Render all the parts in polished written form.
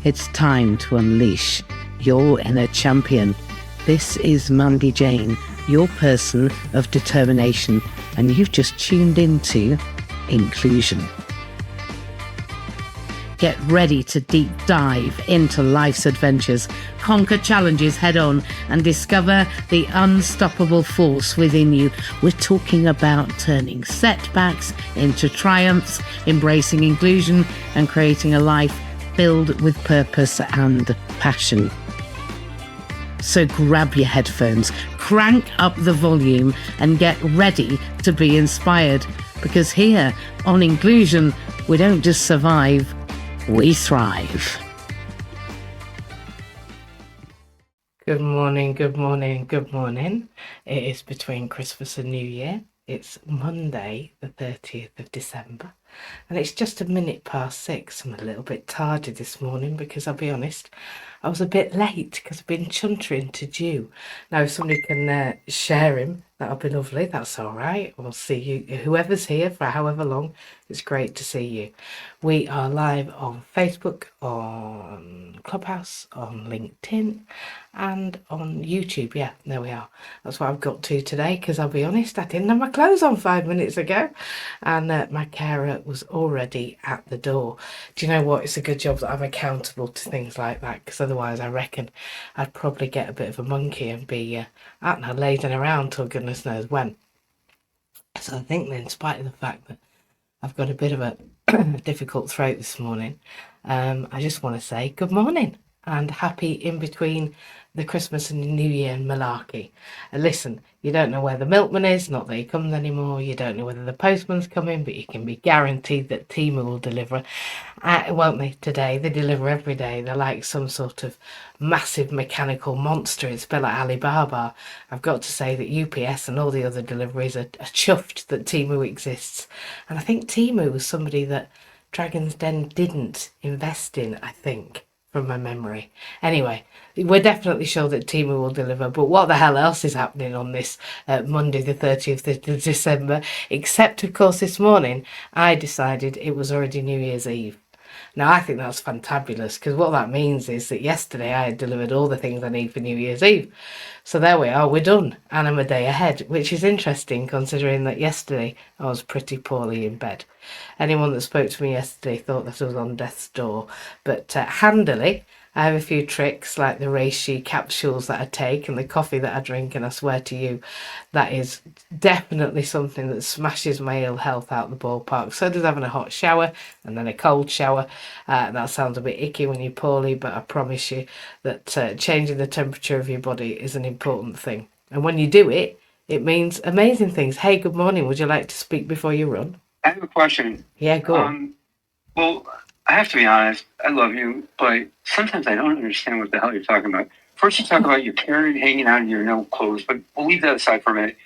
It's time to unleash your inner champion. This is Mandy Jane, your person of determination, and you've just tuned into Inclusion. Get ready to deep dive into life's adventures, conquer challenges head on, and discover the unstoppable force within you. We're talking about turning setbacks into triumphs, embracing inclusion, and creating a life filled with purpose and passion. So grab your headphones, crank up the volume, and get ready to be inspired. Because here on Inclusion, we don't just survive, we thrive. Good morning, good morning, good morning. It is between Christmas and New Year. It's Monday, the 30th of December, and it's just 6:01. I'm a little bit tardy this morning because I'll be honest, I was a bit late because I've been chuntering to Dew. Now, if somebody can share him, that'll be lovely. That's all right. We'll see you, whoever's here for however long. It's great to see you. We are live on Facebook, on Clubhouse, on LinkedIn, and on YouTube. Yeah, there we are. That's what I've got to today because I'll be honest, I didn't have my clothes on 5 minutes ago, and my carer was already at the door. Do you know what? It's a good job that I'm accountable to things like that, because otherwise I reckon I'd probably get a bit of a monkey and be I don't know, lazing around till goodness knows when. So I think that in spite of the fact that I've got a bit of a difficult throat this morning, I just want to say good morning and happy in between the Christmas and the New Year malarkey. And listen, you don't know where the milkman is, not that he comes anymore. You don't know whether the postman's coming, but you can be guaranteed that Timu will deliver. Won't they today? They deliver every day. They're like some sort of massive mechanical monster. It's a bit like Alibaba. I've got to say that UPS and all the other deliveries are chuffed that Timu exists. And I think Timu was somebody that Dragon's Den didn't invest in, I think, from my memory. Anyway, we're definitely sure that Timu will deliver, but what the hell else is happening on this Monday the 30th of December, except of course this morning I decided it was already New Year's Eve. Now I think that's fantabulous, because what that means is that yesterday I had delivered all the things I need for New Year's Eve. So there we are, we're done, and I'm a day ahead, which is interesting considering that yesterday I was pretty poorly in bed. Anyone that spoke to me yesterday thought that I was on death's door, but handily, I have a few tricks like the reishi capsules that I take and the coffee that I drink, and I swear to you, that is definitely something that smashes my ill health out the ballpark. So does having a hot shower and then a cold shower. That sounds a bit icky when you're poorly, but I promise you that changing the temperature of your body is an important thing. And when you do it, it means amazing things. Hey, good morning. Would you like to speak before you run? I have a question. Yeah, go on. Well, I have to be honest. I love you, but sometimes I don't understand what the hell you're talking about. First, you talk about your carrot hanging out of your no clothes, but we'll leave that aside for a minute.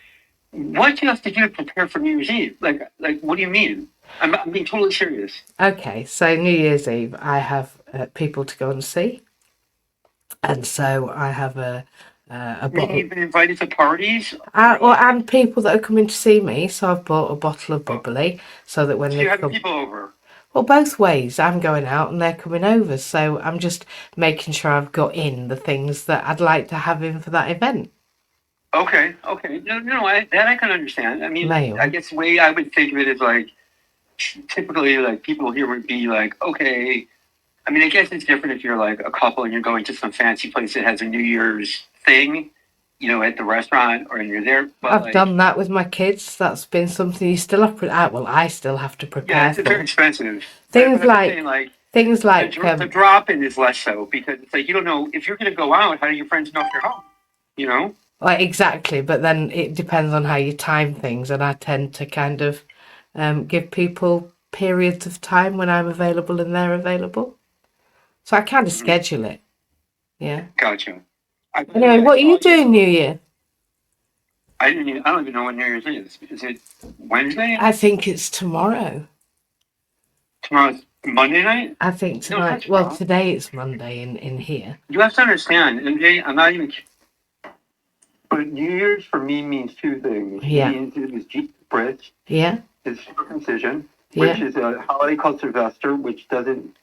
What do you have to do to prepare for New Year's Eve? Like, what do you mean? I'm being totally serious. Okay, so New Year's Eve, I have people to go and see, and so I have a bottle. You've been invited to parties? And people that are coming to see me, so I've bought a bottle of bubbly so that when So they you're having come. people over? Well, both ways. I'm going out and they're coming over, so I'm just making sure I've got in the things that I'd like to have in for that event. Okay. No, that I can understand. I mean, Mail. I guess the way I would think of it is like, typically, like, people here would be like, okay, I mean, I guess it's different if you're like a couple and you're going to some fancy place that has a New Year's thing, at the restaurant, or you're there. But I've done that with my kids. That's been something you still have to. Well, I still have to prepare. Yeah, it's very expensive. Things but like saying, the drop-in is less so, because it's like you don't know if you're going to go out. How do your friends know if you're home? Like, exactly, but then it depends on how you time things, and I tend to kind of give people periods of time when I'm available and they're available. So I kind of schedule it. Yeah. Gotcha. Anyway, what are you doing New Year? I don't even know what New Year's is. Is it Wednesday? I think it's tomorrow. Tomorrow's Monday night? I think tonight. No, well, today it's Monday in here. You have to understand, MJ, I'm not even. But New Year's for me means two things. Yeah. It means it was Jesus' bridge. Yeah. His circumcision, which is a holiday called Sylvester, which doesn't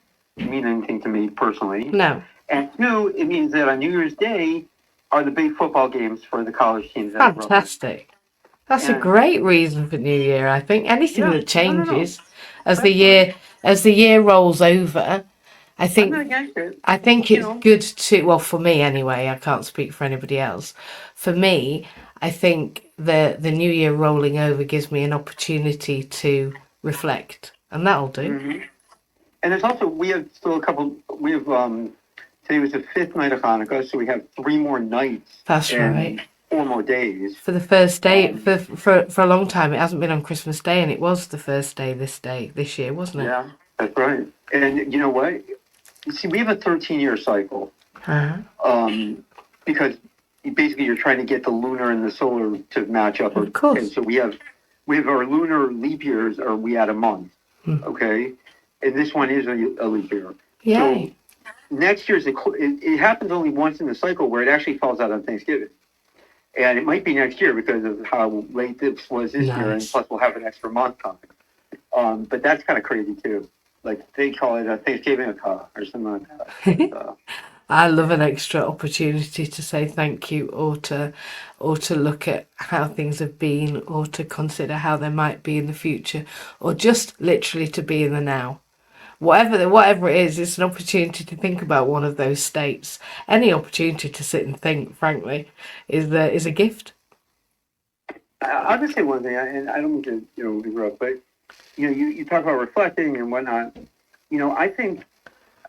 mean anything to me personally. No. And two, it means that on New Year's Day are the big football games for the college teams that I grew up in. Fantastic. That's a And great reason for New Year, I think. Anything yeah, that no, changes as the absolutely. year rolls over, I I'm not think against it. I think You it's know, good to, well, for me anyway, I can't speak for anybody else. For me, I think the new year rolling over gives me an opportunity to reflect, and that'll do. hmm and there's also we have still a couple. We have today was the fifth night of Hanukkah, so we have three more nights That's right. and four more days. For the first day, Um, for a long time, it hasn't been on Christmas Day, and it was the first day this year, wasn't it? yeah, that's right. And you know what? You see, we have a 13-year cycle Uh-huh. because basically you're trying to get the lunar and the solar to match up. Of And course. so we have our lunar leap years, or we add a month, Hmm. okay? And this one is a leap year. So Yay. next year's it happens only once in the cycle where it actually falls out on Thanksgiving. And it might be next year because of how late this was this year, and Nice. plus we'll have an extra month coming. But that's kind of crazy too. Like they call it a Thanksgiving or something like that. But, I love an extra opportunity to say thank you, or to look at how things have been, or to consider how they might be in the future, or just literally to be in the now. Whatever it is, it's an opportunity to think about one of those states. Any opportunity to sit and think, frankly, is a gift. I'll just say one thing, and I don't mean to interrupt, but you talk about reflecting and whatnot. I think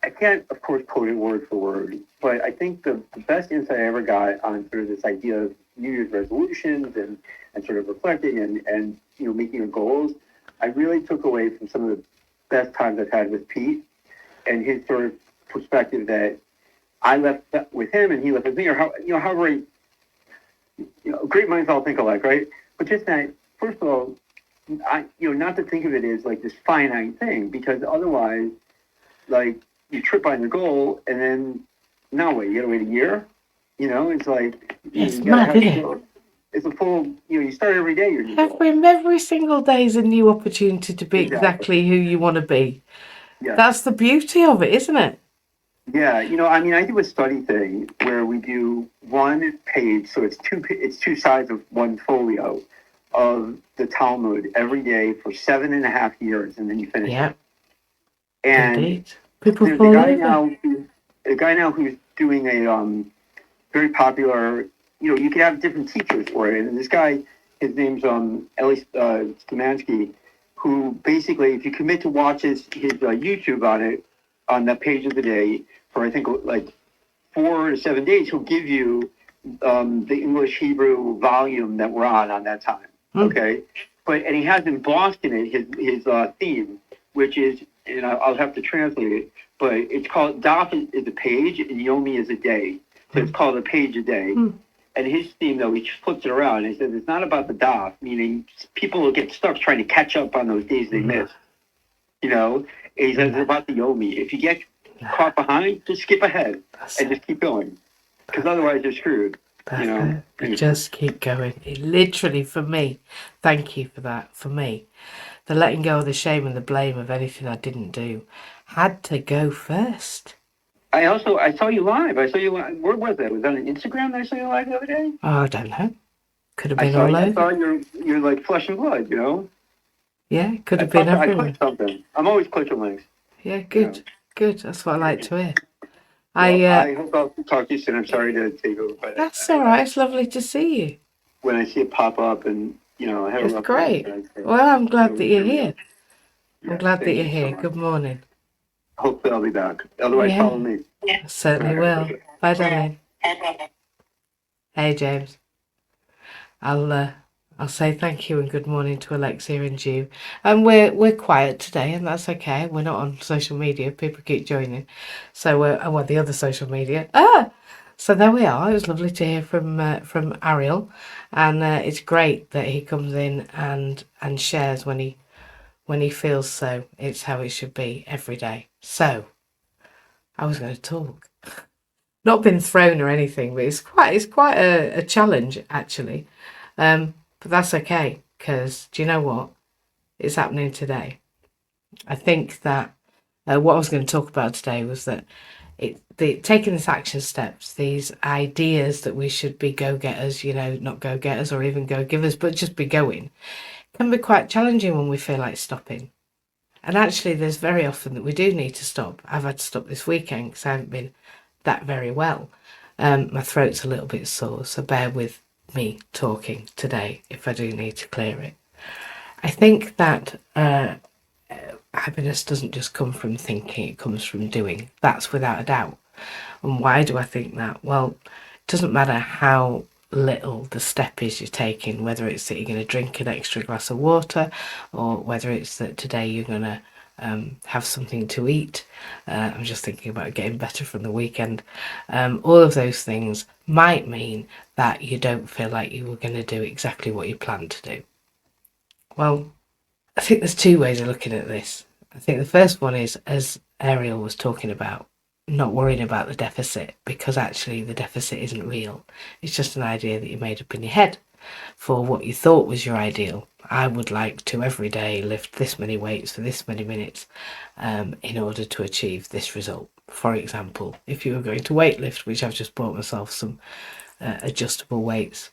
I can't, of course, quote it word for word, but I think the best insight I ever got on sort of this idea of New Year's resolutions and sort of reflecting and making your goals, I really took away from some of the best times I've had with Pete and his sort of perspective that I left with him and he left with me, or however, great minds all think alike, right? But just that, first of all, not to think of it as like this finite thing, because otherwise, like, you trip on your goal, and then now what? You gotta wait a year. It's like It's you gotta mad, have isn't your it? goal. It's a full. You start every day your new goal. Every single day is a new opportunity to be Exactly. exactly who you want to be. Yes. That's the beauty of it, isn't it? Yeah. I mean, I do a study thing where we do one page, so it's two sides of one folio of the Talmud every day for 7.5 years, and then you finish Yeah, it. And indeed. People there's a fall guy over. now, who's doing a very popular. You can have different teachers for it. And this guy, his name's Eli Stamansky, who basically, if you commit to watch his YouTube on it, on that page of the day for I think like 4 to 7 days, he'll give you the English Hebrew volume that we're on that time. Mm. Okay, and he has embossed in it his theme, which is, and I'll have to translate it, but it's called Daf is a page and Yomi is a day. So it's called a page a day. Mm. And his theme, though, he flips it around. He says it's not about the daf, meaning people will get stuck trying to catch up on those days they missed. You know, and he says it's about the yomi. If you get caught behind, just skip ahead and just keep going, because otherwise you're screwed. That's it. You just keep going. It literally, for me, thank you for that. For me, the letting go of the shame and the blame of anything I didn't do had to go first. I saw you live. I saw you live. Where was that? Was that on Instagram that I saw you live the other day? Oh, I don't know. Could have been all I saw over. you're like flesh and blood. Yeah, could have been I everywhere. clicked something. I'm always clicking links. Yeah, You know. good. Good. That's what I like to hear. Well, I I hope I'll talk to you soon. I'm sorry to take over, but That's all right. It's lovely to see you. when I see it pop up and I had a It's rough day great. today, so Well, I'm glad that you're here we go. here. I'm Yeah, glad that thank you're you so here. much. Good morning. Hopefully I'll be back. Otherwise, Yeah, follow me. I certainly will. Bye, darling. Hey, James. I'll uh, I'll say thank you and good morning to Alexia and Jew. And we're quiet today, and that's okay. We're not on social media. People keep joining, so well, the other social media. So there we are. It was lovely to hear from Ariel, and it's great that he comes in and shares when he feels so. It's how it should be every day. So I was going to talk. Not been thrown or anything, but it's quite a challenge actually. But that's okay, because do you know what? It's happening today. I think that What I was going to talk about today was that taking this action steps, these ideas that we should be go-getters, not go-getters or even go-givers, but just be going, can be quite challenging when we feel like stopping. And actually, there's very often that we do need to stop. I've had to stop this weekend because I haven't been that very well. My throat's a little bit sore, so bear with me talking today if I do need to clear it. I think that happiness doesn't just come from thinking, it comes from doing. That's without a doubt. And why do I think that? Well, it doesn't matter how little the step is you're taking, whether it's that you're going to drink an extra glass of water, or whether it's that today you're going to have something to eat. I'm just thinking about getting better from the weekend. All of those things might mean that you don't feel like you were going to do exactly what you planned to do. Well, I think there's two ways of looking at this. I think the first one is, as Ariel was talking about, not worrying about the deficit, because actually the deficit isn't real. It's just an idea that you made up in your head for what you thought was your ideal. I would like to every day lift this many weights for this many minutes in order to achieve this result. For example, if you were going to weightlift, which I've just bought myself some adjustable weights,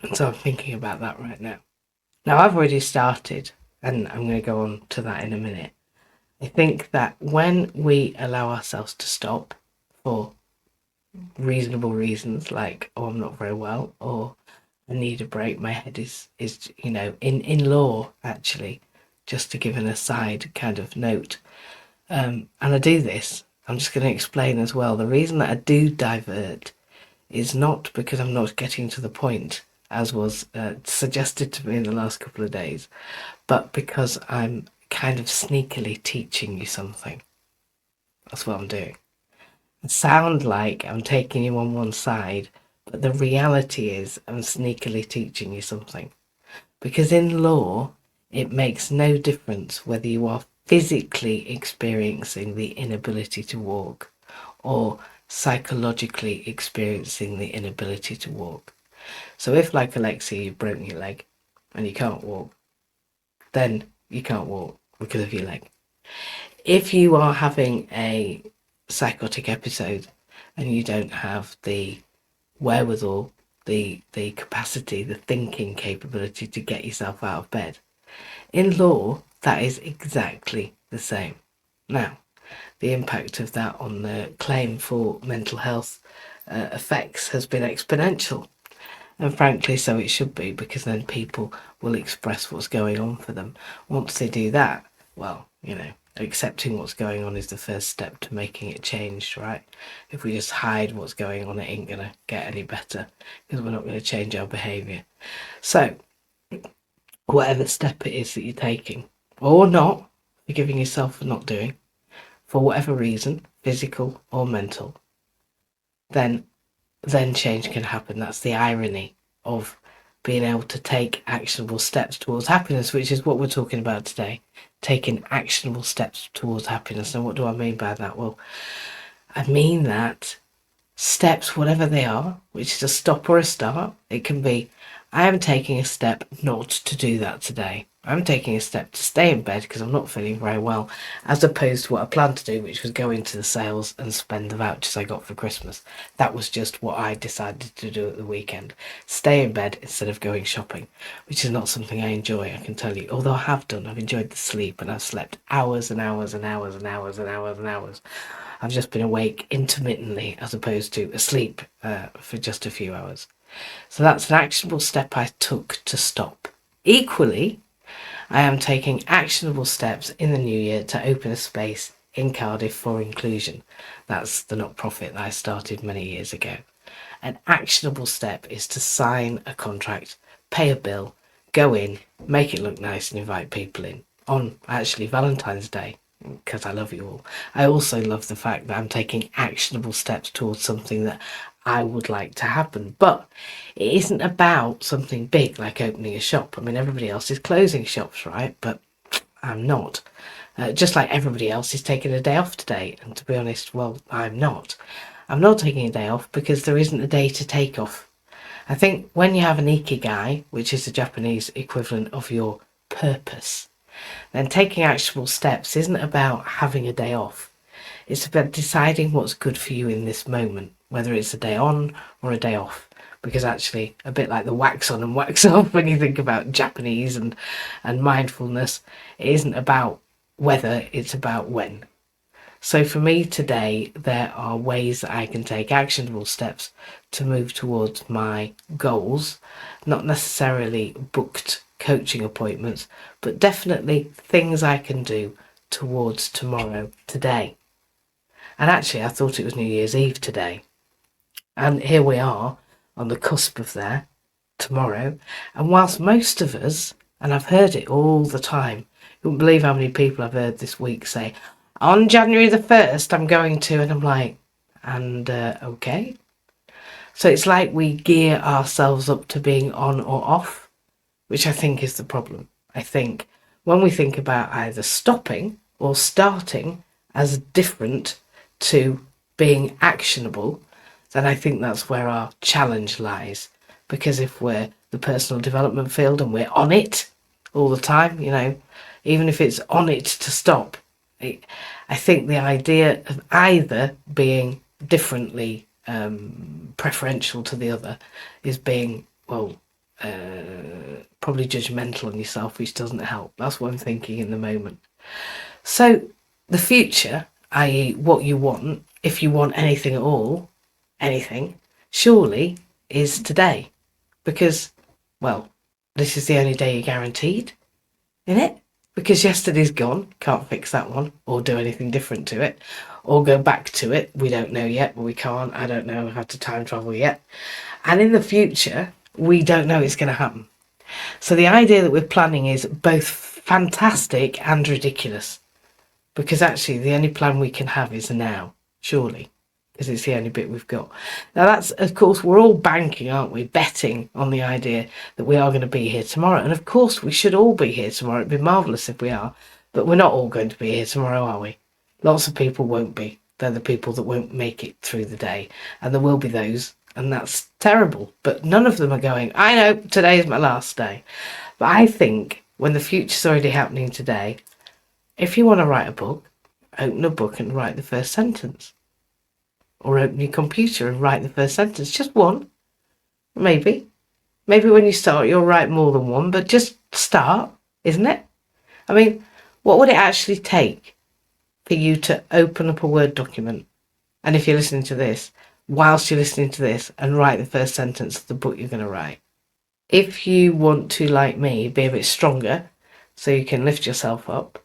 and so I'm thinking about that right now. Now I've already started, and I'm going to go on to that in a minute. I think that when we allow ourselves to stop for reasonable reasons, like, oh, I'm not very well, or I need a break, my head is in law, actually, just to give an aside kind of note. And I do this, I'm just going to explain as well. The reason that I do divert is not because I'm not getting to the point, as was suggested to me in the last couple of days, but because I'm kind of sneakily teaching you something. That's what I'm doing. It sounds like I'm taking you on one side, but the reality is I'm sneakily teaching you something. Because in law, it makes no difference whether you are physically experiencing the inability to walk or psychologically experiencing the inability to walk. So if, like Alexia, you've broken your leg and you can't walk, then you can't walk because of your leg. If you are having a psychotic episode and you don't have the wherewithal, the capacity, the thinking capability to get yourself out of bed, in law, that is exactly the same. Now, the impact of that on the claim for mental health effects has been exponential. And frankly, so it should be, because then people will express what's going on for them. Once they do that, well, accepting what's going on is the first step to making it change, right? If we just hide what's going on, it ain't going to get any better, because we're not going to change our behaviour. So, whatever step it is that you're taking, or not, forgiving yourself for not doing, for whatever reason, physical or mental, then change can happen. That's the irony of being able to take actionable steps towards happiness, which is what we're talking about today. Taking actionable steps towards happiness. And what do I mean by that? Well, I mean that steps, whatever they are, which is a stop or a start, it can be, I am taking a step not to do that today. I'm taking a step to stay in bed because I'm not feeling very well, as opposed to what I planned to do, which was go into the sales and spend the vouchers I got for Christmas. That was just what I decided to do at the weekend. Stay in bed instead of going shopping, which is not something I enjoy, I can tell you. Although I have done, I've enjoyed the sleep, and I've slept hours and hours and hours and hours and hours and hours. I've just been awake intermittently as opposed to asleep for just a few hours. So that's an actionable step I took to stop. Equally, I am taking actionable steps in the new year to open a space in Cardiff for inclusion. That's the not-profit that I started many years ago. An actionable step is to sign a contract, pay a bill, go in, make it look nice and invite people in on actually Valentine's Day, because I love you all. I also love the fact that I'm taking actionable steps towards something that I would like to happen. But it isn't about something big like opening a shop. I mean, everybody else is closing shops, right? But I'm not. Just like everybody else is taking a day off today. And to be honest, well, I'm not. I'm not taking a day off because there isn't a day to take off. I think when you have an ikigai, which is the Japanese equivalent of your purpose, then taking actionable steps isn't about having a day off. It's about deciding what's good for you in this moment, whether it's a day on or a day off. Because actually, a bit like the wax on and wax off when you think about Japanese and mindfulness, it isn't about whether, it's about when. So for me today, there are ways that I can take actionable steps to move towards my goals, not necessarily booked coaching appointments, but definitely things I can do towards tomorrow, today. And actually, I thought it was New Year's Eve today. And here we are on the cusp of there tomorrow. And whilst most of us, and I've heard it all the time, you wouldn't believe how many people I've heard this week say, on January the 1st, I'm going to, and I'm like, okay. So it's like we gear ourselves up to being on or off, which I think is the problem. I think when we think about either stopping or starting as different to being actionable, then I think that's where our challenge lies. Because if we're the personal development field and we're on it all the time, even if it's on it to stop, I think the idea of either being differently preferential to the other is being, probably judgmental on yourself, which doesn't help. That's what I'm thinking in the moment. So the future, i.e. what you want, if you want anything at all, anything, surely is today. Because, this is the only day you're guaranteed, isn't it? Because yesterday's gone, can't fix that one, or do anything different to it, or go back to it. We don't know yet, but we can't. I don't know how to time travel yet. And in the future, we don't know it's going to happen. So the idea that we're planning is both fantastic and ridiculous. Because actually, the only plan we can have is now, surely. Because it's the only bit we've got. Now that's, of course, we're all banking, aren't we? Betting on the idea that we are going to be here tomorrow. And of course, we should all be here tomorrow. It'd be marvellous if we are. But we're not all going to be here tomorrow, are we? Lots of people won't be. They're the people that won't make it through the day. And there will be those, and that's terrible. But none of them are going, I know, today is my last day. But I think when the future's already happening today, if you want to write a book, open a book and write the first sentence. Or open your computer and write the first sentence. Just one. Maybe. Maybe when you start, you'll write more than one, but just start, isn't it? I mean, what would it actually take for you to open up a Word document? And if you're listening to this, whilst you're listening to this, and write the first sentence of the book you're going to write. If you want to, like me, be a bit stronger so you can lift yourself up,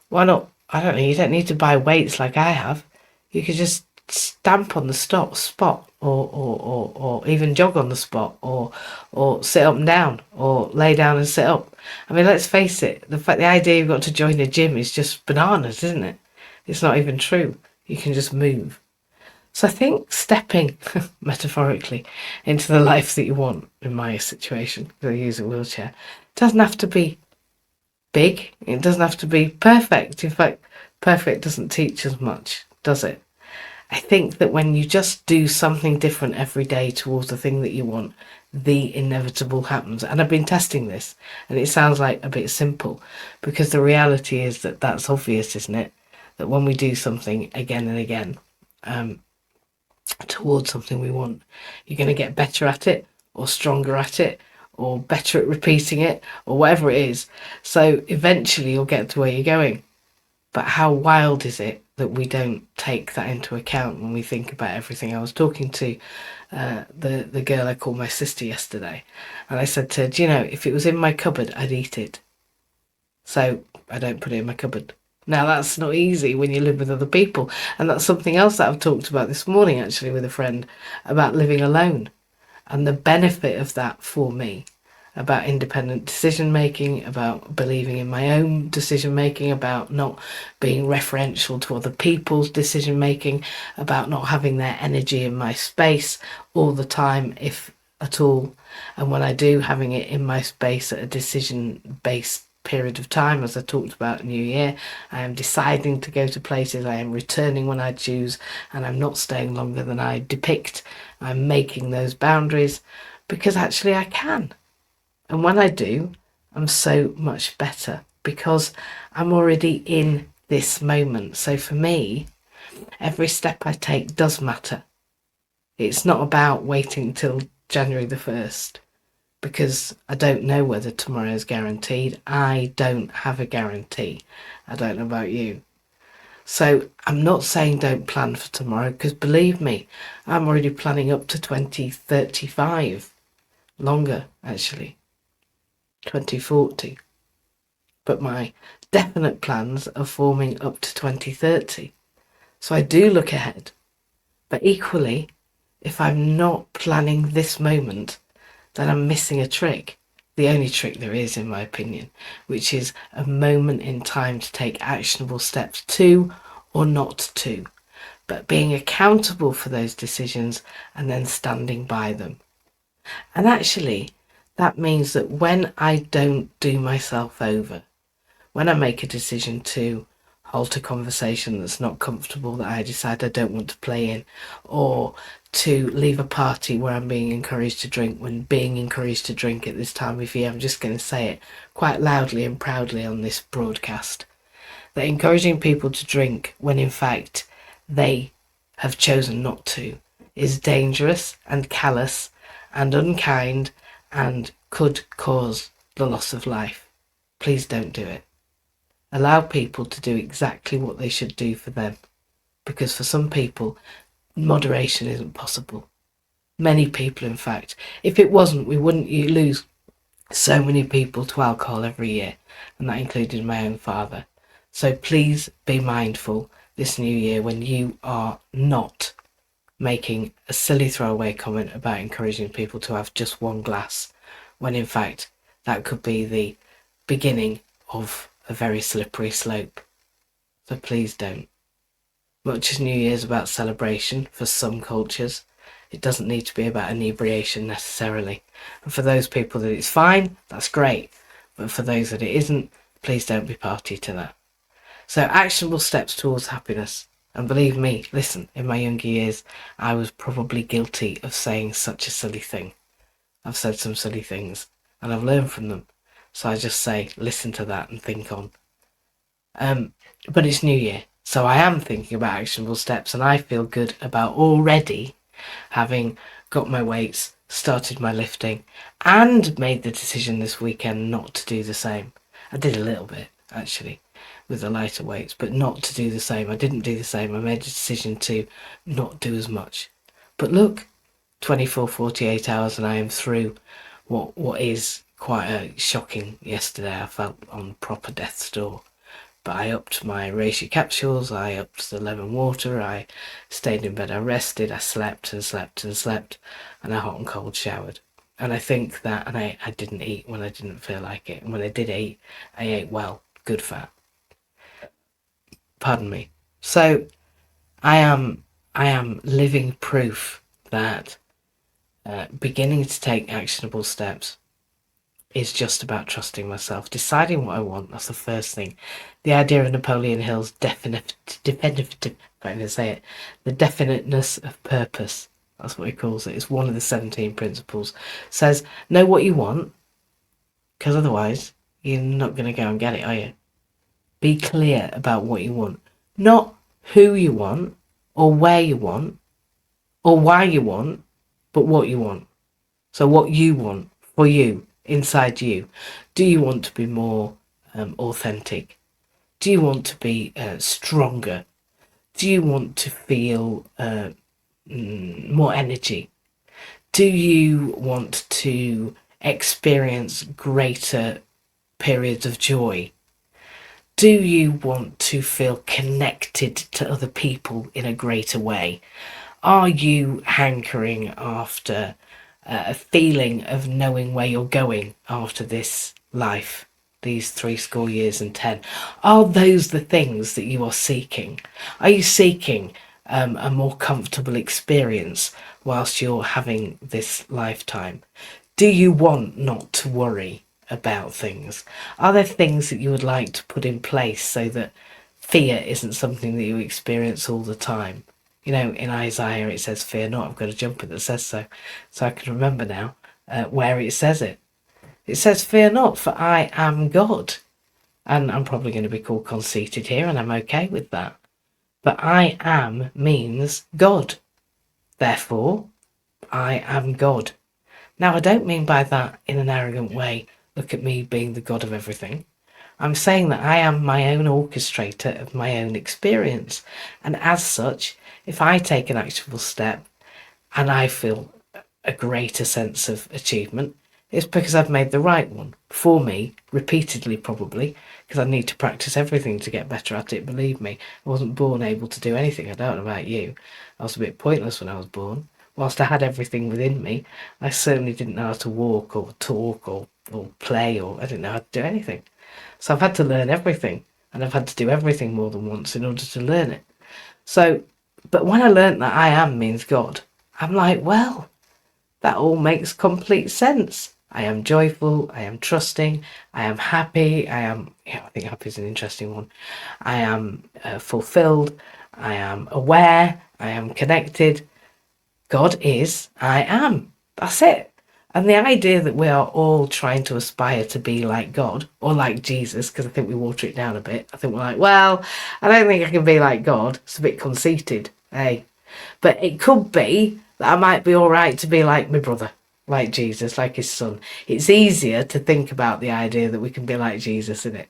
why not? I don't know, you don't need to buy weights like I have. You could just stamp on the spot or even jog on the spot or sit up and down or lay down and sit up. I mean, let's face it, the idea you've got to join a gym is just bananas, isn't it? It's not even true. You can just move. So I think stepping, metaphorically, into the life that you want, in my situation, because I use a wheelchair, doesn't have to be big. It doesn't have to be perfect. In fact, perfect doesn't teach us much, does it? I think that when you just do something different every day towards the thing that you want, the inevitable happens. And I've been testing this, and it sounds like a bit simple, because the reality is that that's obvious, isn't it? That when we do something again and again towards something we want, you're going to get better at it, or stronger at it, or better at repeating it, or whatever it is. So eventually you'll get to where you're going. But how wild is it that we don't take that into account when we think about everything? I was talking to the girl I called my sister yesterday, and I said to her, do you know, if it was in my cupboard, I'd eat it. So I don't put it in my cupboard. Now that's not easy when you live with other people, and that's something else that I've talked about this morning actually with a friend, about living alone and the benefit of that for me, about independent decision making, about believing in my own decision making, about not being referential to other people's decision making, about not having their energy in my space all the time, if at all. And when I do, having it in my space at a decision based period of time, as I talked about New Year. I am deciding to go to places, I am returning when I choose, and I'm not staying longer than I depict. I'm making those boundaries because actually I can. And when I do, I'm so much better. because I'm already in this moment. So for me, every step I take does matter. It's not about waiting till January the 1st because I don't know whether tomorrow is guaranteed. I don't have a guarantee. I don't know about you. So I'm not saying don't plan for tomorrow because believe me, I'm already planning up to 2035. Longer, actually, 2040. But my definite plans are forming up to 2030. So I do look ahead. But equally, if I'm not planning this moment, then I'm missing a trick. The only trick there is, in my opinion, which is a moment in time to take actionable steps to or not to, but being accountable for those decisions and then standing by them. And actually, that means that when I don't do myself over, when I make a decision to halt a conversation that's not comfortable that I decide I don't want to play in, or to leave a party where I'm being encouraged to drink when being encouraged to drink at this time of year, I'm just going to say it quite loudly and proudly on this broadcast, that encouraging people to drink when in fact they have chosen not to is dangerous and callous and unkind and could cause the loss of life. Please don't do it. Allow people to do exactly what they should do for them, because for some people, moderation isn't possible. Many people, in fact, if it wasn't, we wouldn't lose so many people to alcohol every year, and that included my own father. So please be mindful this new year when you are not making a silly throwaway comment about encouraging people to have just one glass, when in fact that could be the beginning of a very slippery slope. So please don't. Much as New Year's about celebration for some cultures, it doesn't need to be about inebriation necessarily. And for those people that it's fine, that's great. But for those that it isn't, please don't be party to that. So actionable steps towards happiness. And believe me, listen, in my younger years, I was probably guilty of saying such a silly thing. I've said some silly things, and I've learned from them. So I just say, listen to that and think on. But it's New Year, so I am thinking about actionable steps, and I feel good about already having got my weights, started my lifting, and made the decision this weekend not to do the same. I did a little bit, actually, with the lighter weights, but not to do the same. I didn't do the same. I made a decision to not do as much. But look, 24, 48 hours and I am through what is quite a shocking yesterday. I felt on proper death's door. But I upped my reishi capsules, I upped the lemon water, I stayed in bed, I rested, I slept and slept and slept, and I hot and cold showered. And I think that, and I didn't eat when I didn't feel like it. And when I did eat, I ate well, good fat. Pardon me. So I am living proof that beginning to take actionable steps is just about trusting myself, deciding what I want. That's the first thing. The idea of Napoleon Hill's definitive, I'm going to say it, the definiteness of purpose. That's what he calls it. It's one of the 17 principles. Says, know what you want, because otherwise you're not going to go and get it, are you? Be clear about what you want. Not who you want, or where you want, or why you want, but what you want. So what you want for you, inside you. Do you want to be more authentic? Do you want to be stronger? Do you want to feel more energy? Do you want to experience greater periods of joy? Do you want to feel connected to other people in a greater way? Are you hankering after a feeling of knowing where you're going after this life, these 70 years and 10? Are those the things that you are seeking? Are you seeking a more comfortable experience whilst you're having this lifetime? Do you want not to worry about things? Are there things that you would like to put in place so that fear isn't something that you experience all the time? You know, in Isaiah it says, fear not. I've got a jumper that says so. So I can remember now where it says it. It says, fear not, for I am God. And I'm probably going to be called conceited here, and I'm okay with that. But I am means God. Therefore, I am God. Now, I don't mean by that in an arrogant way, look at me being the God of everything. I'm saying that I am my own orchestrator of my own experience. And as such, if I take an actionable step and I feel a greater sense of achievement, it's because I've made the right one for me, repeatedly probably, because I need to practice everything to get better at it, believe me. I wasn't born able to do anything. I don't know about you. I was a bit pointless when I was born. Whilst I had everything within me, I certainly didn't know how to walk or talk or play, or I didn't know how to do anything. So I've had to learn everything, and I've had to do everything more than once in order to learn it. So, but when I learnt that I am means God, I'm like, well, that all makes complete sense. I am joyful, I am trusting, I am happy, I think happy is an interesting one. I am fulfilled, I am aware, I am connected. God is, I am. That's it. And the idea that we are all trying to aspire to be like God or like Jesus, because I think we water it down a bit. I think we're like, well, I don't think I can be like God. It's a bit conceited, hey. But it could be that I might be all right to be like my brother, like Jesus, like his son. It's easier to think about the idea that we can be like Jesus, isn't it?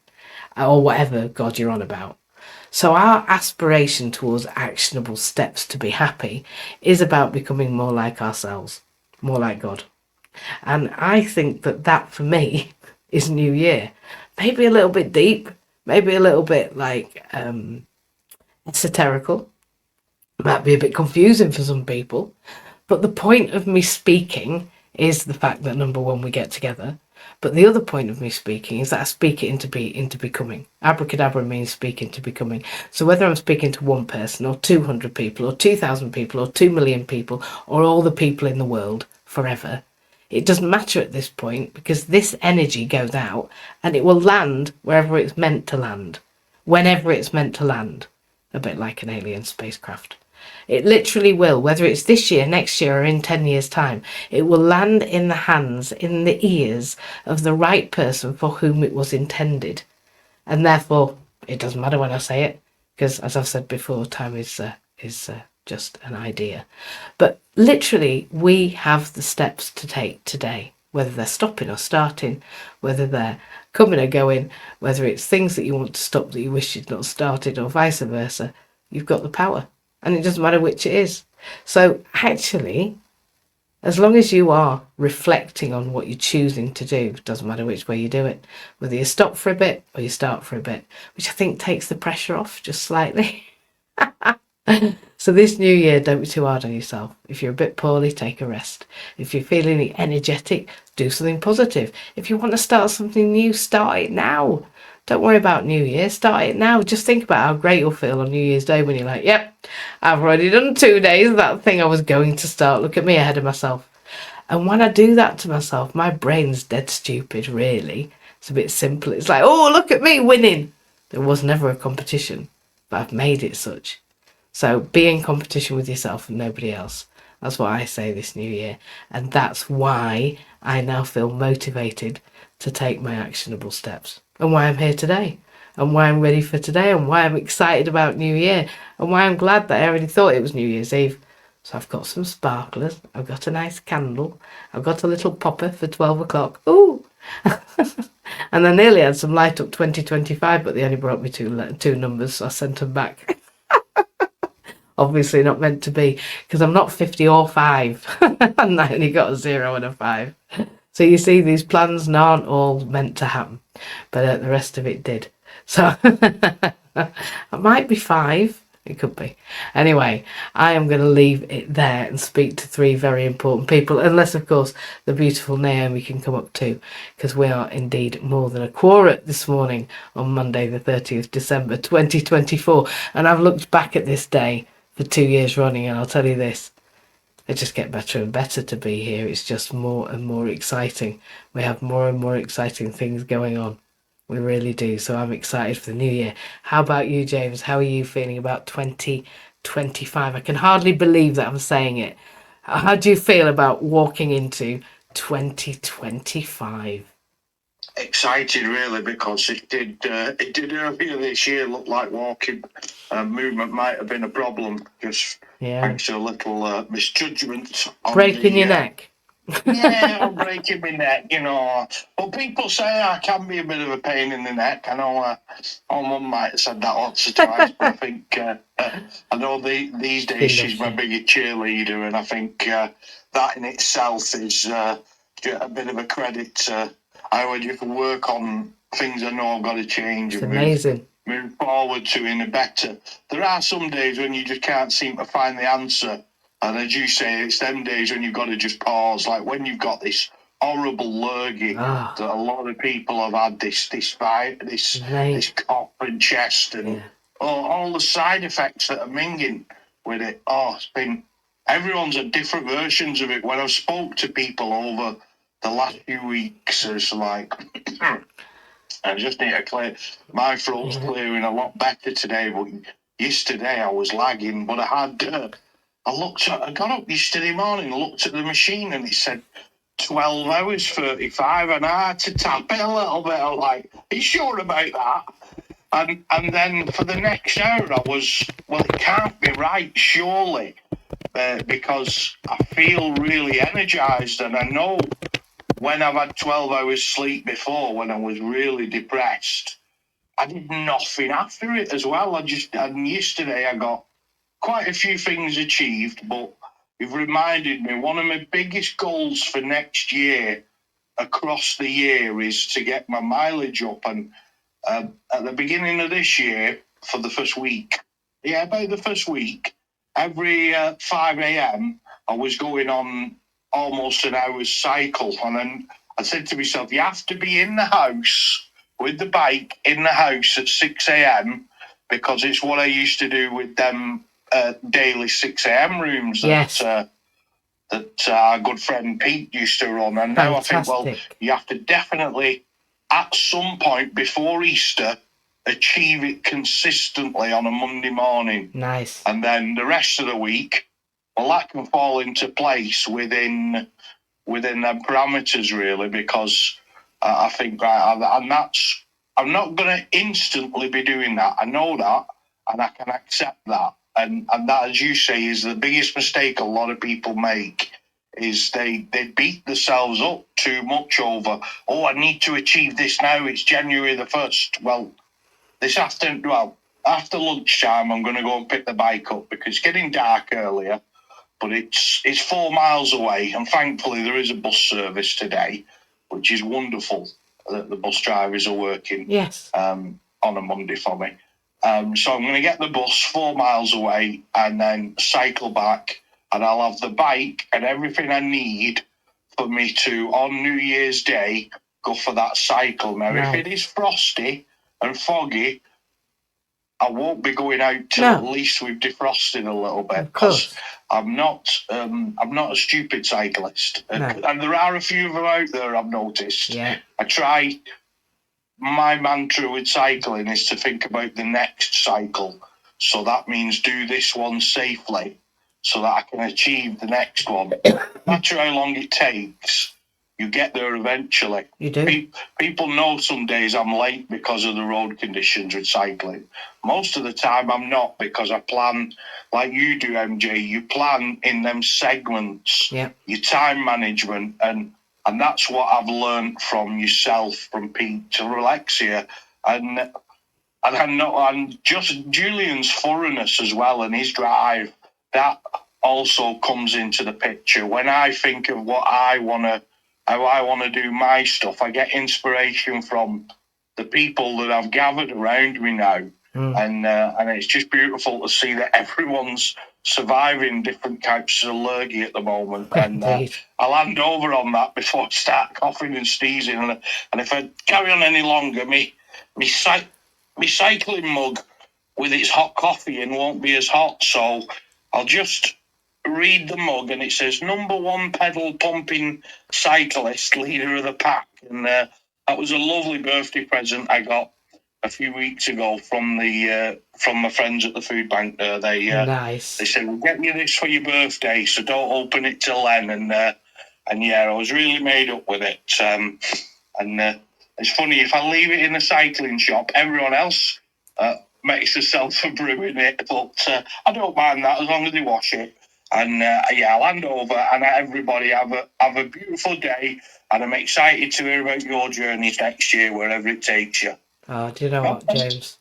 Or whatever God you're on about. So our aspiration towards actionable steps to be happy is about becoming more like ourselves, more like God. And I think that that for me is New Year. Maybe a little bit deep, maybe a little bit like esoterical, might be a bit confusing for some people. But the point of me speaking is the fact that number one, we get together. But the other point of me speaking is that I speak it into becoming. Abracadabra means speak into becoming. So whether I'm speaking to one person or 200 people or 2,000 people or 2 million people or all the people in the world forever, it doesn't matter at this point because this energy goes out and it will land wherever it's meant to land, whenever it's meant to land. A bit like an alien spacecraft. It literally will, whether it's this year, next year, or in 10 years' time. It will land in the hands, in the ears of the right person for whom it was intended. And therefore, it doesn't matter when I say it, because as I've said before, time is just an idea. But literally, we have the steps to take today, whether they're stopping or starting, whether they're coming or going, whether it's things that you want to stop that you wish you'd not started, or vice versa. You've got the power, and it doesn't matter which it is. So, actually, as long as you are reflecting on what you're choosing to do, doesn't matter which way you do it, whether you stop for a bit or you start for a bit, which I think takes the pressure off just slightly. So this new year, don't be too hard on yourself. If you're a bit poorly, take a rest. If you're feeling energetic, do something positive. If you want to start something new, start it now. Don't worry about New Year, start it now. Just think about how great you'll feel on New Year's Day when you're like, yep, I've already done 2 days of that thing I was going to start. Look at me ahead of myself. And when I do that to myself, my brain's dead stupid, really. It's a bit simple. It's like, oh, look at me winning. There was never a competition, but I've made it such. So be in competition with yourself and nobody else. That's what I say this new year. And that's why I now feel motivated to take my actionable steps. And why I'm here today. And why I'm ready for today. And why I'm excited about New Year. And why I'm glad that I already thought it was New Year's Eve. So I've got some sparklers. I've got a nice candle. I've got a little popper for 12 o'clock. Ooh! And I nearly had some light up 2025, but they only brought me two numbers, so I sent them back. Obviously not meant to be, because I'm not 50 or 5 and I only got a 0 and a 5. So you see, these plans aren't all meant to happen, but the rest of it did. So I might be 5. It could be. Anyway, I am going to leave it there and speak to 3 very important people, unless, of course, the beautiful Naomi can come up too, because we are indeed more than a quart this morning on Monday, the 30th December 2024. And I've looked back at this day for 2 years running, and I'll tell you this, they just get better and better to be here. It's just more and more exciting. We have more and more exciting things going on. We really do. So I'm excited for the new year. How about you, James? How are you feeling about 2025? I can hardly believe that I'm saying it. How do you feel about walking into 2025? excited really because it did earlier this year look like walking movement might have been a problem just thanks to a little misjudgment on breaking your neck. Yeah, I'm breaking my neck, you know. But people say I can be a bit of a pain in the neck. I know our mum might have said that once or twice, but I think I know these days she's my biggest cheerleader, and I think that in itself is a bit of a credit. I would you can work on things I know I've got to change It's and amazing. move forward to in a better. There are some days when you just can't seem to find the answer. And as you say, it's them days when you've got to just pause, like when you've got this horrible lurgy that a lot of people have had this cough and chest and all the side effects that are minging with it. Oh, it's been everyone's had different versions of it. When I've spoke to people over the last few weeks, it's like I just need to clear. My throat's clearing a lot better today, but yesterday I was lagging. But I had. I got up yesterday morning, looked at the machine, and it said 12 hours 35, and I had to tap it a little bit. I was like, "Are you sure about that?" And then for the next hour, I was, well, it can't be right, surely, because I feel really energized, and I know when I've had 12 hours sleep before, when I was really depressed, I did nothing after it as well. And yesterday I got quite a few things achieved, but you've reminded me one of my biggest goals for next year across the year is to get my mileage up. And at the beginning of this year, for the first week, about the first week, every 5 a.m., I was going on almost an hour's cycle. And then I said to myself, you have to be in the house with the bike in the house at 6 a.m. because it's what I used to do with them daily 6 a.m. rooms that our good friend Pete used to run. And now I think, well, you have to definitely, at some point before Easter, achieve it consistently on a Monday morning. Nice. And then the rest of the week, well, that can fall into place within them parameters, really, because I think, and that's, I'm not going to instantly be doing that. I know that, and I can accept that. And that, as you say, is the biggest mistake a lot of people make, is they beat themselves up too much over, oh, I need to achieve this now, it's January the 1st. Well, after lunchtime, I'm going to go and pick the bike up because it's getting dark earlier, but it's 4 miles away, and thankfully there is a bus service today, which is wonderful that the bus drivers are working on a Monday for me. So I'm going to get the bus 4 miles away and then cycle back, and I'll have the bike and everything I need for me to, on New Year's Day, go for that cycle. Now, if it is frosty and foggy, I won't be going out till at least we've defrosted a little bit, because I'm not a stupid cyclist, and there are a few of them out there I've noticed. Yeah. I try. My mantra with cycling is to think about the next cycle. So that means do this one safely so that I can achieve the next one. No matter how long it takes, you get there eventually. You do. People know some days I'm late because of the road conditions with cycling. Most of the time I'm not, because I plan, like you do, MJ, you plan in them segments, your time management, and that's what I've learned from yourself, from Pete to Alexia, and just Julian's thoroughness as well, and his drive. That also comes into the picture. When I think of how I want to do my stuff, I get inspiration from the people that I've gathered around me now, and it's just beautiful to see that everyone's surviving different types of allergy at the moment. And I'll hand over on that before I start coughing and sneezing. And if I carry on any longer, me cycling mug with its hot coffee in won't be as hot. So I'll just read the mug, and it says "number one pedal pumping cyclist, leader of the pack." And that was a lovely birthday present I got a few weeks ago from my friends at the food bank there. They said, "We'll get you this for your birthday, so don't open it till then." And yeah, I was really made up with it. And It's funny, if I leave it in the cycling shop, everyone else makes themselves for brewing it, but I don't mind that as long as they wash it. And I'll hand over, and everybody have a beautiful day. And I'm excited to hear about your journeys next year, wherever it takes you. Oh, do you know what, James?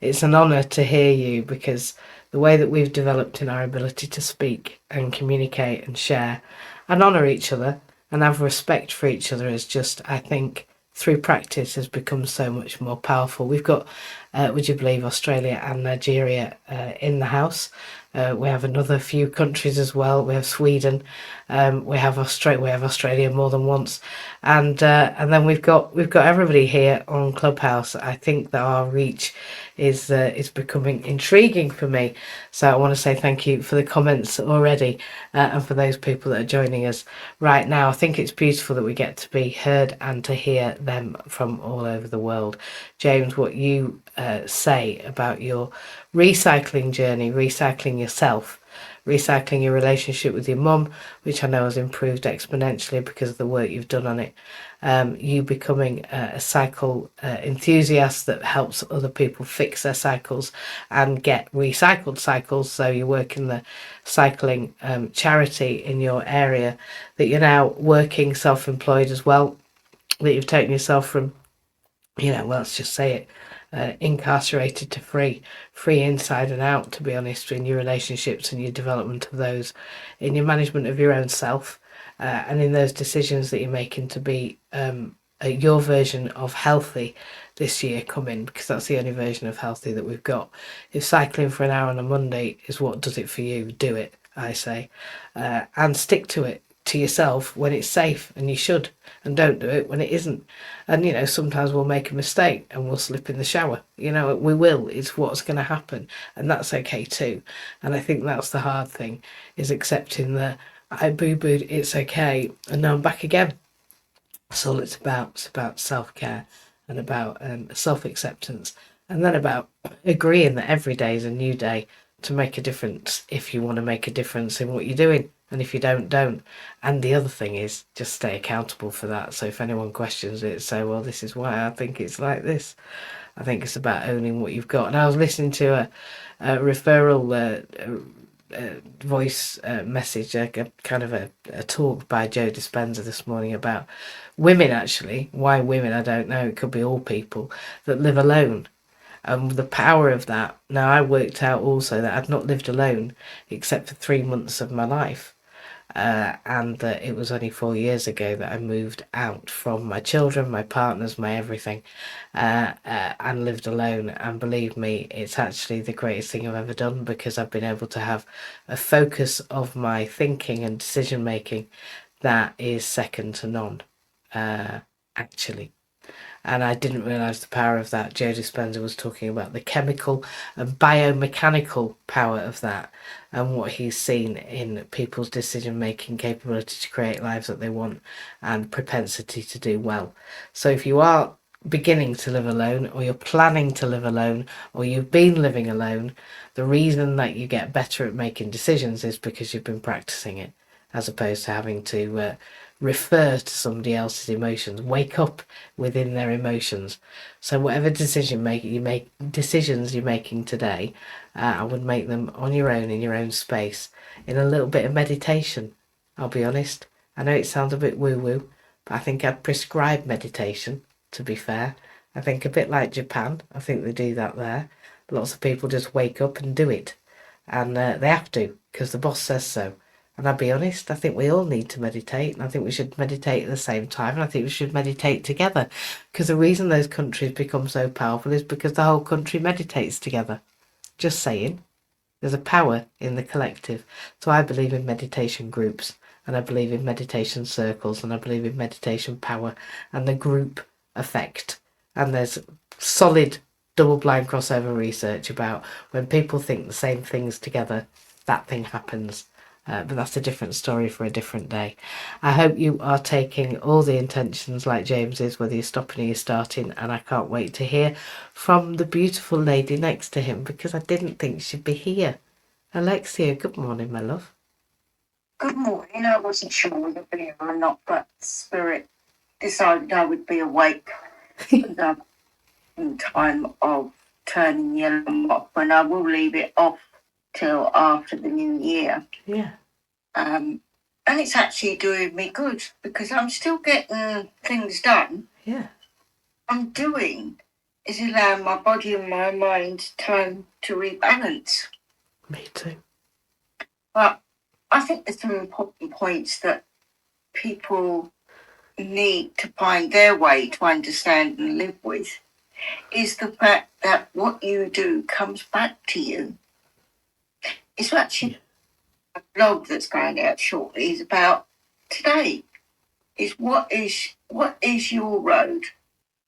It's an honour to hear you because the way that we've developed in our ability to speak and communicate and share and honour each other and have respect for each other is just, I think, through practice has become so much more powerful. We've got, would you believe, Australia and Nigeria in the house. We have another few countries as well. We have Sweden, we have Australia. We have Australia more than once, and then we've got everybody here on Clubhouse. I think that our reach is becoming intriguing for me. So I want to say thank you for the comments already, and for those people that are joining us right now. I think it's beautiful that we get to be heard and to hear them from all over the world. James, what you say about your recycling journey, recycling yourself, recycling your relationship with your mum, which I know has improved exponentially because of the work you've done on it. You becoming a cycle enthusiast that helps other people fix their cycles and get recycled cycles. So you work in the cycling charity in your area, that you're now working self-employed as well, that you've taken yourself from, well, let's just say it, incarcerated to free inside and out, to be honest, in your relationships and your development of those, in your management of your own self, and in those decisions that you're making to be your version of healthy this year coming, because that's the only version of healthy that we've got. If cycling for an hour on a Monday is what does it for you, do it, I say, and stick to it, to yourself, when it's safe, and you should, and don't do it when it isn't. And sometimes we'll make a mistake and we'll slip in the shower. We will. It's what's going to happen, and that's okay too. And I think that's the hard thing, is accepting that I boo-booed, it's okay, and now I'm back again. That's all it's about. It's about self-care and about self-acceptance, and then about agreeing that every day is a new day to make a difference, if you want to make a difference in what you're doing. And if you don't. And the other thing is just stay accountable for that. So if anyone questions it, say, well, this is why I think it's like this. I think it's about owning what you've got. And I was listening to a referral voice message, kind of a talk by Joe Dispenza this morning about women, actually. Why women, I don't know. It could be all people that live alone. And the power of that. Now, I worked out also that I'd not lived alone except for 3 months of my life. And that it was only 4 years ago that I moved out from my children, my partners, my everything, and lived alone. And believe me, it's actually the greatest thing I've ever done, because I've been able to have a focus of my thinking and decision making that is second to none, actually. And I didn't realise the power of that. Joe Dispenza was talking about the chemical and biomechanical power of that, and what he's seen in people's decision-making capability to create lives that they want and propensity to do well. So if you are beginning to live alone, or you're planning to live alone, or you've been living alone, the reason that you get better at making decisions is because you've been practicing it, as opposed to having to refer to somebody else's emotions, wake up within their emotions. So whatever decisions you're making today, I would make them on your own, in your own space, in a little bit of meditation. I'll be honest. I know it sounds a bit woo-woo, but I think I'd prescribe meditation, to be fair. I think a bit like Japan. I think they do that there. Lots of people just wake up and do it. And they have to, because the boss says so. And I'll be honest, I think we all need to meditate, and I think we should meditate at the same time, and I think we should meditate together. Because the reason those countries become so powerful is because the whole country meditates together. Just saying. There's a power in the collective. So I believe in meditation groups, and I believe in meditation circles, and I believe in meditation power and the group effect. And there's solid double-blind crossover research about when people think the same things together, that thing happens. But that's a different story for a different day. I hope you are taking all the intentions like James is, whether you're stopping or you're starting, and I can't wait to hear from the beautiful lady next to him, because I didn't think she'd be here. Alexia, good morning, my love. Good morning. I wasn't sure whether I'd be here or not, but Spirit decided I would be awake the time of turning yellow off, when I will leave it off till after the new year. Yeah. And it's actually doing me good because I'm still getting things done. Yeah. I'm doing is allowing my body and my mind time to rebalance. Me too. But I think there's some important points that people need to find their way to understand and live with is the fact that what you do comes back to you. It's actually a blog that's going out shortly is about today. Is what is your road?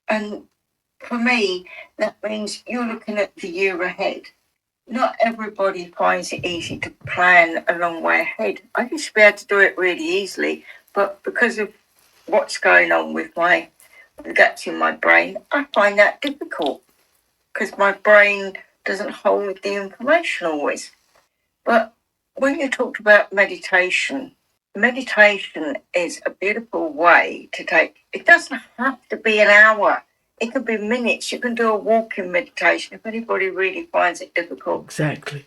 And for me, that means you're looking at the year ahead. Not everybody finds it easy to plan a long way ahead. I used to be able to do it really easily, but because of what's going on with my gaps in my brain, I find that difficult because my brain doesn't hold the information always. But when you talked about meditation is a beautiful way to take. It doesn't have to be an hour. It can be minutes. You can do a walking meditation. If anybody really finds it difficult, Exactly.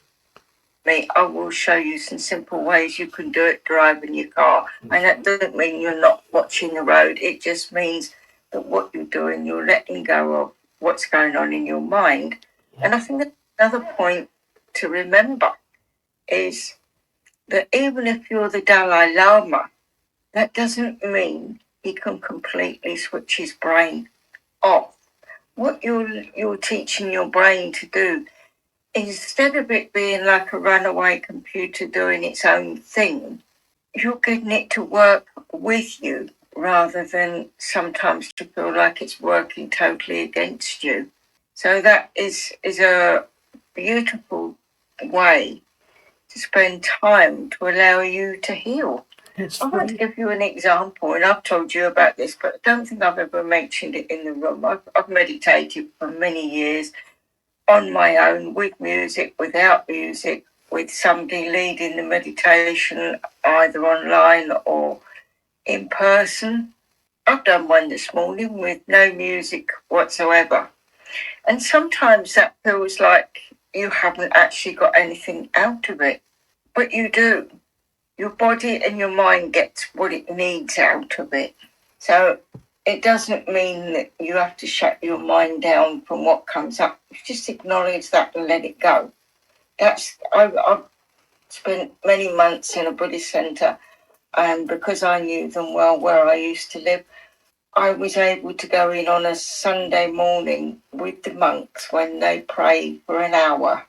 I will show you some simple ways you can do it driving your car. And that doesn't mean you're not watching the road. It just means that what you're doing, you're letting go of what's going on in your mind. Yeah. And I think another point to remember is that even if you're the Dalai Lama, that doesn't mean he can completely switch his brain off. What you're teaching your brain to do, instead of it being like a runaway computer doing its own thing, you're getting it to work with you rather than sometimes to feel like it's working totally against you. So that is a beautiful way to spend time to allow you to heal. I want to give you an example, and I've told you about this, but I don't think I've ever mentioned it in the room. I've meditated for many years on my own, with music, without music, with somebody leading the meditation, either online or in person. I've done one this morning with no music whatsoever. And sometimes that feels like you haven't actually got anything out of it, but you do. Your body and your mind gets what it needs out of it. So it doesn't mean that you have to shut your mind down from what comes up. You just acknowledge that and let it go. I've spent many months in a Buddhist centre, and because I knew them well where I used to live, I was able to go in on a Sunday morning with the monks when they pray for an hour.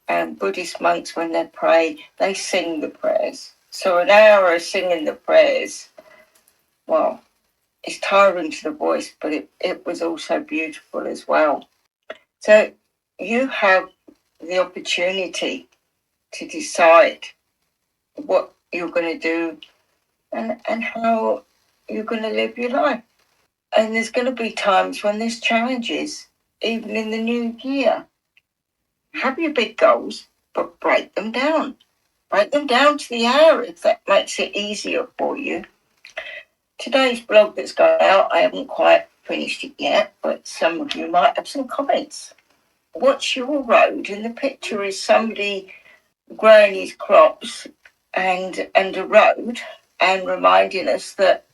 And Buddhist monks, when they pray, they sing the prayers. So an hour of singing the prayers, well, it's tiring to the voice, but it was also beautiful as well. So you have the opportunity to decide what you're going to do and how you're going to live your life. And there's going to be times when there's challenges, even in the new year. Have your big goals, but break them down. Break them down to the hour if that makes it easier for you. Today's blog that's gone out, I haven't quite finished it yet, but some of you might have some comments. What's your road? And the picture is somebody growing his crops and a road and reminding us that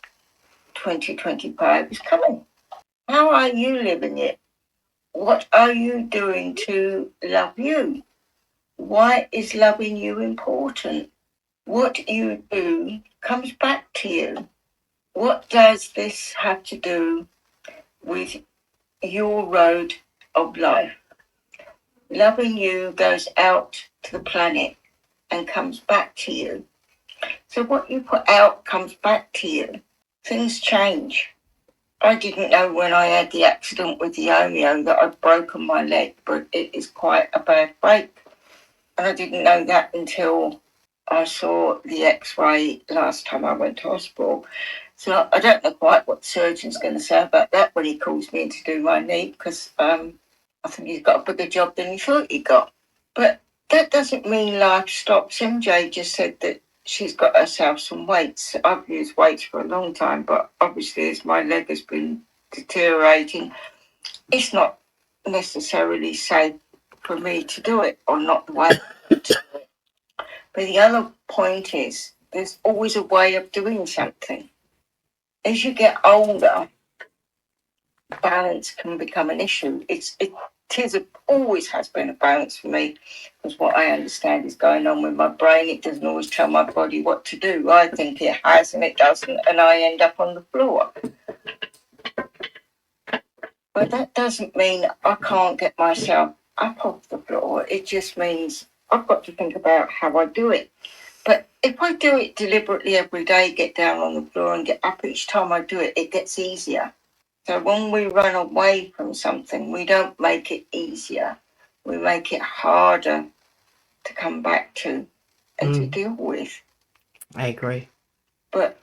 2025 is coming. How are you living it? What are you doing to love you? Why is loving you important? What you do comes back to you. What does this have to do with your road of life? Loving you goes out to the planet and comes back to you. So what you put out comes back to you. Things change. I didn't know when I had the accident with the Omeo that I'd broken my leg, but it is quite a bad break. And I didn't know that until I saw the x-ray last time I went to hospital. So I don't know quite what the surgeon's going to say about that when he calls me in to do my knee, because I think he's got a bigger job than he thought he got. But that doesn't mean life stops. MJ just said that she's got herself some weights. I've used weights for a long time, but obviously as my leg has been deteriorating, it's not necessarily safe for me to do it, or not the way to do it. But the other point is, there's always a way of doing something. As you get older, balance can become an issue. Always has been a balance for me, because what I understand is going on with my brain. It doesn't always tell my body what to do. I think it has and it doesn't, and I end up on the floor. But that doesn't mean I can't get myself up off the floor. It just means I've got to think about how I do it. But if I do it deliberately every day, get down on the floor and get up each time I do it, it gets easier. So when we run away from something, we don't make it easier. We make it harder to come back to and to deal with. I agree. But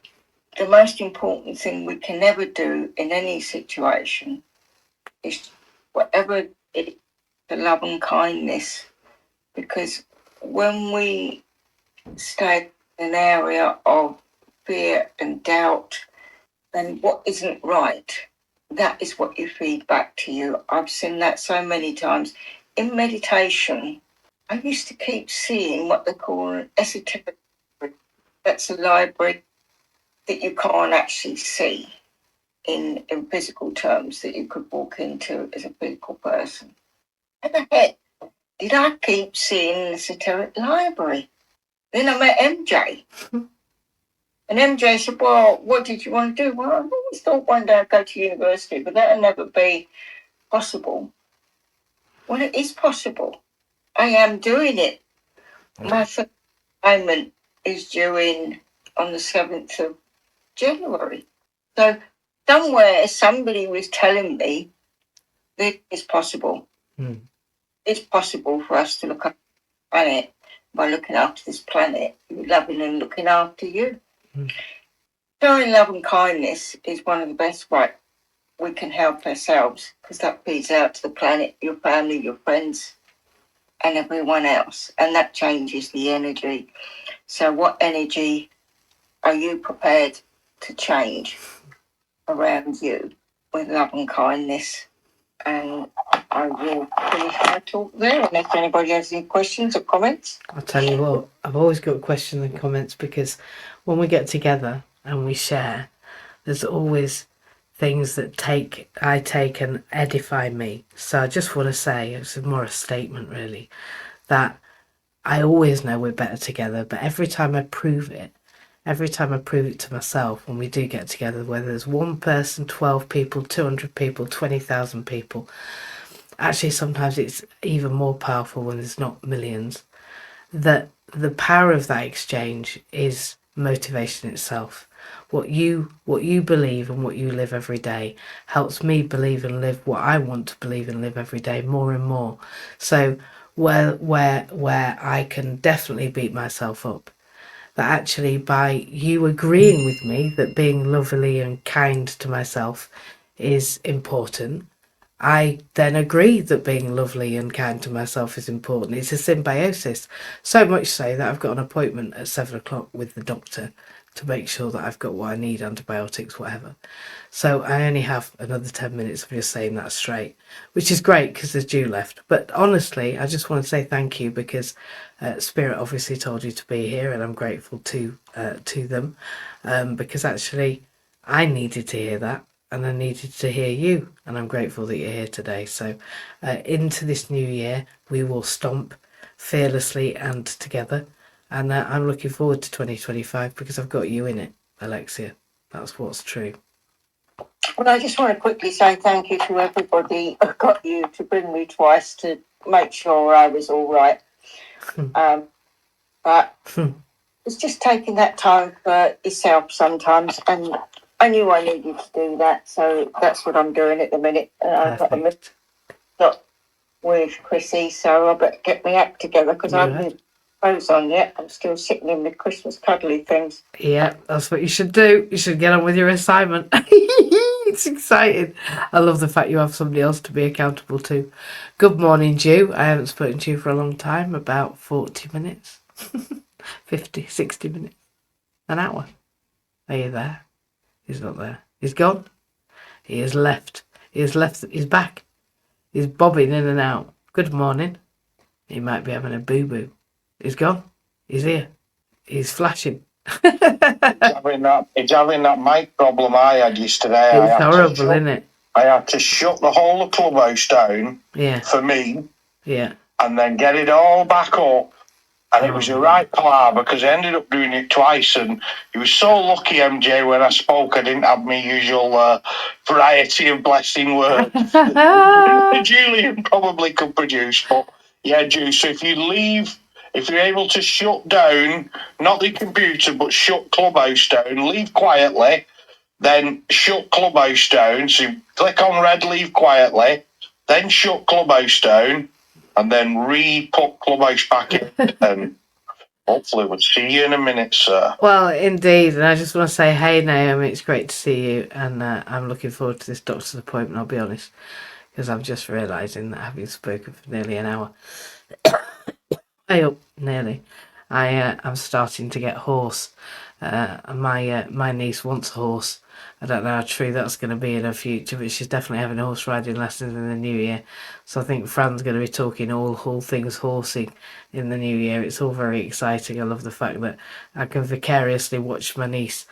the most important thing we can ever do in any situation is whatever it, the love and kindness. Because when we stay in an area of fear and doubt, then what isn't right, that is what you feed back to you. I've seen that so many times. In meditation, I used to keep seeing what they call an esoteric library. That's a library that you can't actually see in physical terms, that you could walk into as a physical person. How the heck did I keep seeing an esoteric library? Then I met MJ. And MJ said, well, what did you want to do? Well, I always thought one day I'd go to university, but that'll never be possible. Well, it is possible. I am doing it. My first assignment is due on the 7th of January. So somewhere somebody was telling me that it's possible. It's possible for us to look after the planet. By looking after this planet, you're loving and looking after you. Showing love and kindness is one of the best ways we can help ourselves, because that feeds out to the planet, your family, your friends, and everyone else. And that changes the energy. So what energy are you prepared to change around you with love and kindness? And I will finish my talk there, unless anybody has any questions or comments. I'll tell you what, I've always got questions and comments, because when we get together and we share, there's always things that I take and edify me. So I just want to say, it's more a statement really, that I always know we're better together, but every time I prove it to myself, when we do get together, whether there's one person, 12 people, 200 people, 20,000 people, actually sometimes it's even more powerful when there's not millions, that the power of that exchange is motivation itself. What you believe and what you live every day helps me believe and live what I want to believe and live every day more and more. So where I can definitely beat myself up, that actually by you agreeing with me that being lovely and kind to myself is important, I then agree that being lovely and kind to myself is important. It's a symbiosis. So much so that I've got an appointment at 7 o'clock with the doctor to make sure that I've got what I need, antibiotics, whatever. So I only have another 10 minutes of just saying that straight, which is great because there's dew left. But honestly, I just want to say thank you, because Spirit obviously told you to be here, and I'm grateful to them, because actually I needed to hear that. And I needed to hear you, and I'm grateful that you're here today. So into this new year, we will stomp fearlessly and together. And I'm looking forward to 2025 because I've got you in it, Alexia. That's what's true. Well, I just want to quickly say thank you to everybody who got you to bring me twice to make sure I was all right. But it's just taking that time for yourself sometimes, and I knew I needed to do that, so that's what I'm doing at the minute. I've got a lot with Chrissy, so I better get my act together, because I haven't clothes on yet. I'm still sitting in the Christmas cuddly things. Yeah, that's what you should do. You should get on with your assignment. It's exciting. I love the fact you have somebody else to be accountable to. Good morning, Jew. I haven't spoken to you for a long time, about 40 minutes. 50, 60 minutes. An hour. Are you there? He's not there. He's gone. He has left. He's back. He's bobbing in and out. Good morning. He might be having a boo-boo. He's gone. He's here. He's flashing. It's having that mic problem I had yesterday. It's horrible, isn't it? I had to shut the whole of Clubhouse down for me. Yeah. And then get it all back up. And it was a right palaver because I ended up doing it twice. And you were so lucky, MJ, when I spoke, I didn't have my usual variety of blessing words. Julian probably could produce. But yeah, Juice, so if you're able to shut down, not the computer, but shut Clubhouse down, leave quietly, then shut Clubhouse down. So you click on red, leave quietly, then shut Clubhouse down, and then re-put Clubhouse back in. And hopefully we'll see you in a minute, sir. Well, indeed. And I just want to say, hey, Naomi, it's great to see you. And I'm looking forward to this doctor's appointment, I'll be honest. Because I'm just realising that having spoken for nearly an hour, I'm starting to get hoarse. My niece wants a horse. I don't know how true that's going to be in her future, but she's definitely having horse riding lessons in the new year. So I think Fran's going to be talking all things horsing in the new year. It's all very exciting. I love the fact that I can vicariously watch my niece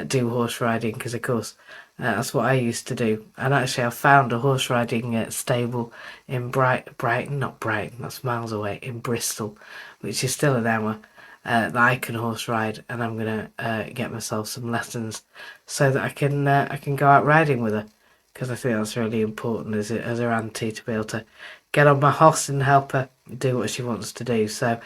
do horse riding because, of course, that's what I used to do. And actually, I found a horse riding stable in Brighton, not Brighton, that's miles away, in Bristol, which is still an hour. That I can horse ride, and I'm gonna get myself some lessons so that I can go out riding with her, because I think that's really important as her auntie to be able to get on my horse and help her do what she wants to do. So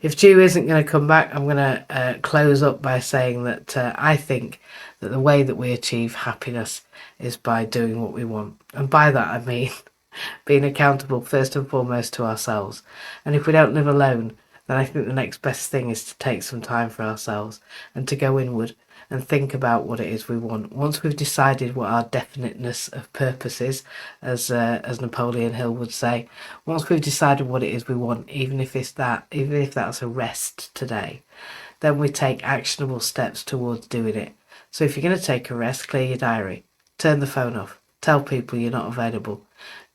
if Jew isn't going to come back, I'm going to close up by saying that I think that the way that we achieve happiness is by doing what we want, and by that I mean being accountable first and foremost to ourselves. And if we don't live alone, then I think the next best thing is to take some time for ourselves and to go inward and think about what it is we want. Once we've decided what our definiteness of purpose is, as Napoleon Hill would say, once we've decided what it is we want, even if that's a rest today, then we take actionable steps towards doing it. So if you're going to take a rest, clear your diary, turn the phone off, tell people you're not available,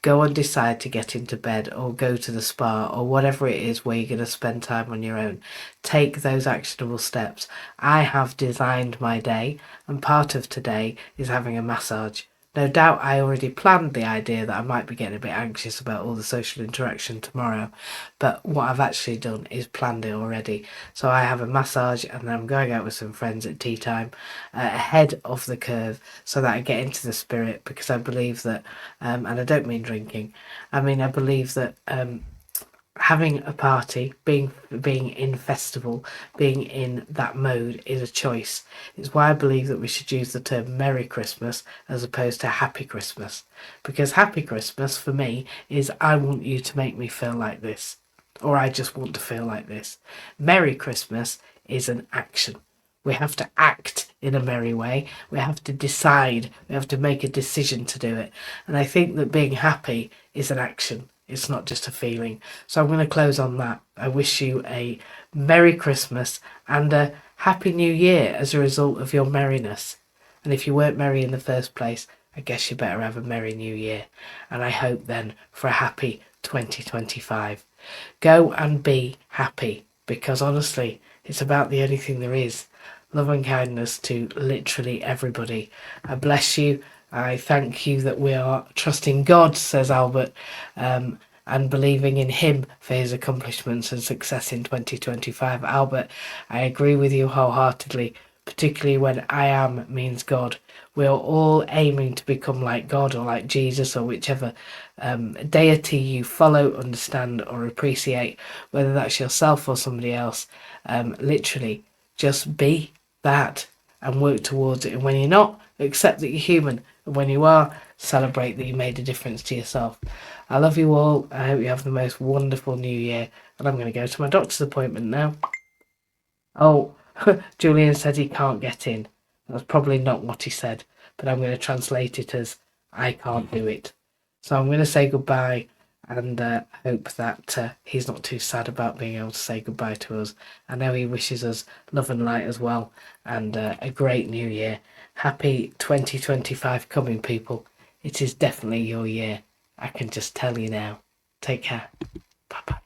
go and decide to get into bed or go to the spa or whatever it is where you're going to spend time on your own. Take those actionable steps. I have designed my day, and part of today is having a massage. No doubt I already planned the idea that I might be getting a bit anxious about all the social interaction tomorrow, but what I've actually done is planned it already. So I have a massage, and then I'm going out with some friends at tea time ahead of the curve so that I get into the spirit, because I believe that, and I don't mean drinking, I believe that having a party, being in festival, being in that mode is a choice. It's why I believe that we should use the term Merry Christmas as opposed to Happy Christmas. Because Happy Christmas for me is I want you to make me feel like this, or I just want to feel like this. Merry Christmas is an action. We have to act in a merry way. We have to decide. We have to make a decision to do it. And I think that being happy is an action. It's not just a feeling. So I'm going to close on that. I wish you a Merry Christmas and a Happy New Year as a result of your merriness. And if you weren't merry in the first place, I guess you better have a Merry New Year. And I hope then for a happy 2025. Go and be happy, because honestly, it's about the only thing there is. Love and kindness to literally everybody. I bless you. I thank you that we are trusting God, says Albert, and believing in him for his accomplishments and success in 2025. Albert, I agree with you wholeheartedly, particularly when I am means God. We are all aiming to become like God or like Jesus or whichever deity you follow, understand or appreciate, whether that's yourself or somebody else. Literally, just be that and work towards it. And when you're not, accept that you're human. And when you are, celebrate that you made a difference to yourself. I love you all. I hope you have the most wonderful new year. And I'm going to go to my doctor's appointment now. Oh, Julian said he can't get in. That's probably not what he said, but I'm going to translate it as I can't do it. So I'm going to say goodbye and hope that he's not too sad about being able to say goodbye to us. I know he wishes us love and light as well, and a great new year. Happy 2025 coming, people. It is definitely your year. I can just tell you now. Take care. Bye bye.